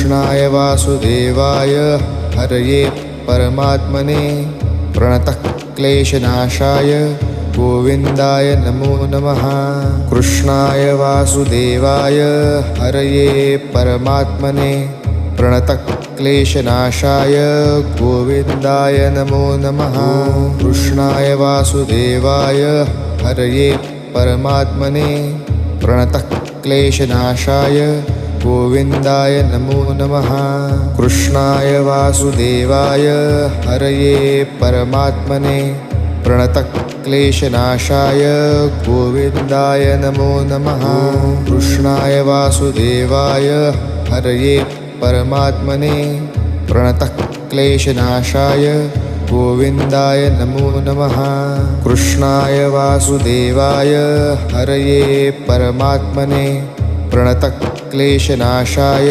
कृष्णाय वासुदेवाय हरये परमात्मने प्रणतः क्लेशनाशाय गोविन्दाय नमो नमः। कृष्णाय वासुदेवाय हरये परमात्मने प्रणतः क्लेशनाशाय गोविन्दाय नमो नमः। कृष्णाय वासुदेवाय हरये परमात्मने प्रणतः क्लेशनाशाय गोविन्दाय नमो नमः। कृष्णाय वासुदेवाय हरये परमात्मने प्रणतः क्लेशनाशाय गोविन्दाय नमो नमः। कृष्णाय वासुदेवाय हरये परमात्मने प्रणतः क्लेशनाशाय गोविन्दाय नमो नमः। कृष्णाय वासुदेवाय हरये परमात्मने प्रणतः क्लेशनाशाय